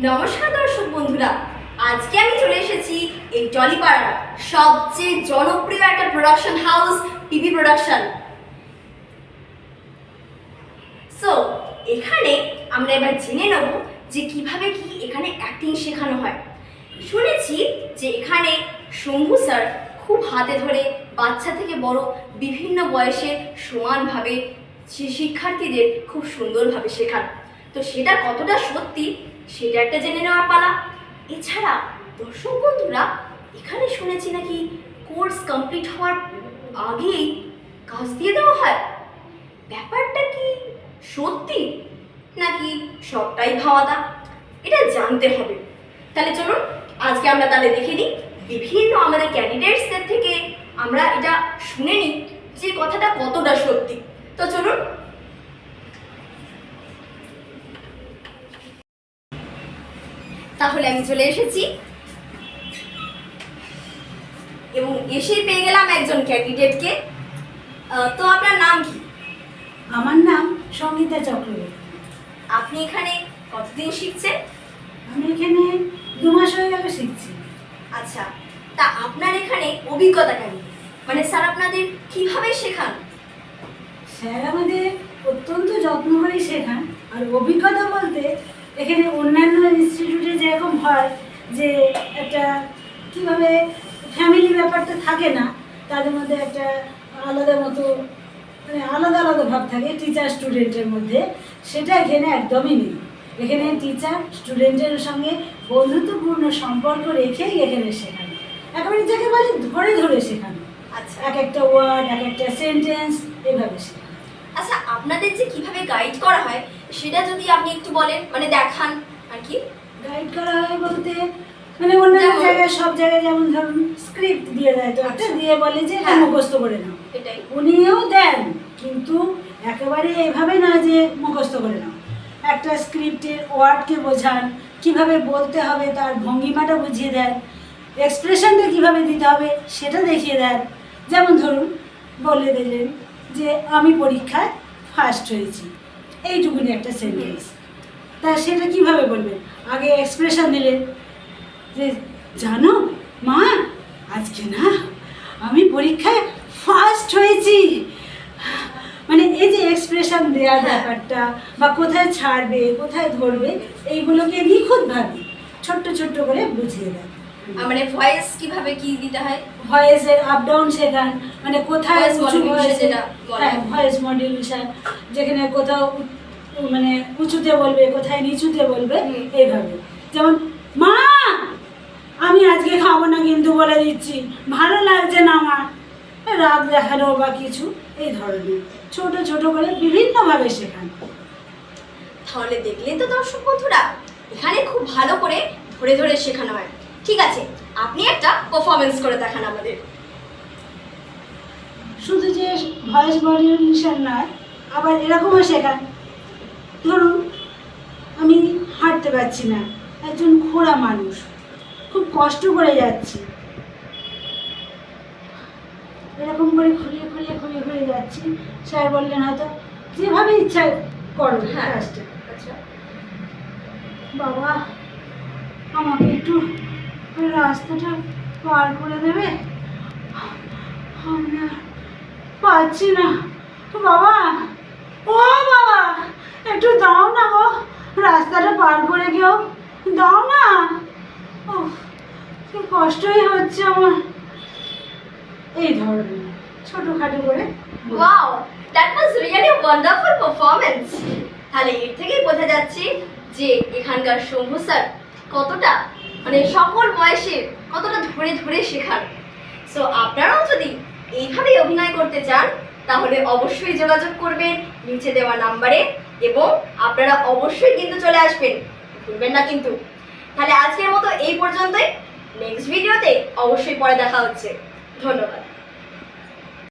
নমস্কার দর্শক বন্ধুরা, আজকে আমি চলে এসেছি এই টলিপাড়ার সবচেয়ে জনপ্রিয় একটা production house TV production. So এখানে আমরা এবার জেনে নেব যে কিভাবে কি এখানে অ্যাক্টিং শেখানো হয়। শুনেছি যে এখানে শম্ভু স্যার খুব হাতে ধরে বাচ্চা থেকে বড় বিভিন্ন বয়সে সমানভাবে শিক্ষার্থীদের খুব সুন্দরভাবে শেখান। তো সেটা কতটা সত্যি সেটা একটা জেনে নেওয়ার পালা। এছাড়া দর্শক বন্ধুরা, এখানে শুনেছি নাকি কোর্স কমপ্লিট হওয়ার আগেই কাজ দিয়ে দেওয়া হয়। ব্যাপারটা কি সত্যি নাকি সবটাই ভাওয়াতা, এটা জানতে হবে। তাহলে চলুন আজকে আমরা তাহলে দেখে নিই বিভিন্ন আমাদের ক্যান্ডিডেটসদের থেকে আমরা এটা শুনে নিই যে কথাটা কতটা সত্যি। তো চলুন। তাহলে আমি চলে এসেছি এবং এসেই পেয়ে গেলাম একজন ক্যান্ডিডেটকে। তো আপনার নাম কি? আমার নাম সঙ্গীতা চক্রবর্তী। আপনি এখানে কতদিন শিখছেন? আমি এখানে 2 মাস হয়ে গেল শিখছি। আচ্ছা, তা আপনার এখানে অভিজ্ঞতা কেমন? মানে স্যার আপনাদের কিভাবে শেখান? স্যার আমাদের অত্যন্ত যত্ন করে শেখান। আর অভিজ্ঞতা বলতে এখানে অন্যান্য ইনস্টিটিউটে যেরকম হয় যে একটা কীভাবে ফ্যামিলি ব্যাপারটা থাকে না, তাদের মধ্যে একটা আলাদা মতো মানে আলাদা আলাদা ভাব থাকে টিচার স্টুডেন্টের মধ্যে, সেটা এখানে একদমই নেই। এখানে টিচার স্টুডেন্টের সঙ্গে বন্ধুত্বপূর্ণ সম্পর্ক রেখেই এখানে শেখানো, একেবারে যাকে বলে ধরে ধরে শেখানো। আচ্ছা, এক একটা ওয়ার্ড, এক একটা সেন্টেন্স, এভাবে শেখানো। আচ্ছা, আপনাদের যে কিভাবে গাইড করা হয় সেটা যদি আপনি একটু বলেন, মানে দেখান আর কি। গাইড করা হয় বলতে মানে অন্যান্য যেমন? জায়গায় সব জায়গায় যেমন ধরুন স্ক্রিপ্ট দিয়ে দেয়, তো একটা দিয়ে বলে যে হ্যাঁ। মুখস্থ করে নাও, এটাই। উনিও দেন, কিন্তু একেবারে এভাবে না যে মুখস্থ করে নাও। একটা স্ক্রিপ্টের ওয়ার্ডকে বোঝান, কিভাবে বলতে হবে তার ভঙ্গিমাটা বুঝিয়ে দেন, এক্সপ্রেশনটা কিভাবে দিতে হবে সেটা দেখিয়ে দেন। যেমন ধরুন বলে দিলেন যে আমি পরীক্ষায় ফার্স্ট হয়েছি, এইটুকুনি একটা সেন্টেন্স, তা সেটা কিভাবে বলবেন? আগে এক্সপ্রেশন দিলেন যে জানো মা, আজকে না আমি পরীক্ষায় ফার্স্ট হয়েছি। মানে এই যে এক্সপ্রেশন দেওয়ার ব্যাপারটা, বা কোথায় ছাড়বে কোথায় ধরবে, এইগুলোকে নিখুঁতভাবে ছোট্ট ছোট্ট করে বুঝিয়ে দেয়। মানে ভয়েস কিভাবে কি দিতে হয়, ভয়েসের আপ ডাউন শেখান, মানে কোথায় Voice উঁচু modulation ভয়েসে, যেটা বলে। হ্যাঁ ভয়েস মডিউলেশন, যেখানে কোথাও মানে উঁচুতে বলবে কোথায় নিচুতে বলবে, এইভাবে। যেমন মা আমি আজকে খাবো না কিন্তু বলে দিচ্ছি, ভালো লাগছে না আমার, রাগ দেখানো বা কিছু, এই ধরনের ছোট ছোট করে বিভিন্নভাবে শেখান। তাহলে দেখলেন তো দর্শক বন্ধুরা, এখানে খুব ভালো করে ধরে ধরে শেখানো হয়। ঠিক আছে, আপনি একটা পারফরমেন্স করে দেখান আমাদের। শুধু যে ভয়েস মডিউলেশন নয়, আবার এরকমও শেখান। ধরুন আমি হাঁটতে পারছি না, একজন খোঁড়া মানুষ, খুব কষ্ট করে যাচ্ছি, এরকম করে খুঁড়িয়ে খুঁড়িয়ে খুঁড়িয়ে খুঁড়িয়ে যাচ্ছি। স্যার বললেন হয়তো যেভাবে ইচ্ছা করো কাজটা। আচ্ছা, বাবা আমাকে একটু রাস্তাটা পার করে দেবে, আমি আর পারছি না। বাবা, ও বাবা একটু দাও না গো, রাস্তাটা পার করে কেউ দাও না, ও কি কষ্টই হচ্ছে আমার। এই ধরনের ছোটোখাটো করে। Wow, that was really wonderful performance. তাহলে এর থেকেই বোঝা যাচ্ছে যে এখানকার শম্ভু স্যার কতটা মানে সকল বয়সে কতটা ধরে ধরে শেখান। সো আপনারাও যদি এইভাবেই অভিনয় করতে চান তাহলে অবশ্যই যোগাযোগ করবেন নিচে দেওয়া নাম্বারে, এবং আপনারা অবশ্যই কিন্তু চলে আসবেন, ভুলবেন না কিন্তু। তাহলে আজকের মতো এই পর্যন্তই, নেক্সট ভিডিওতে অবশ্যই পরে দেখা হচ্ছে। ধন্যবাদ।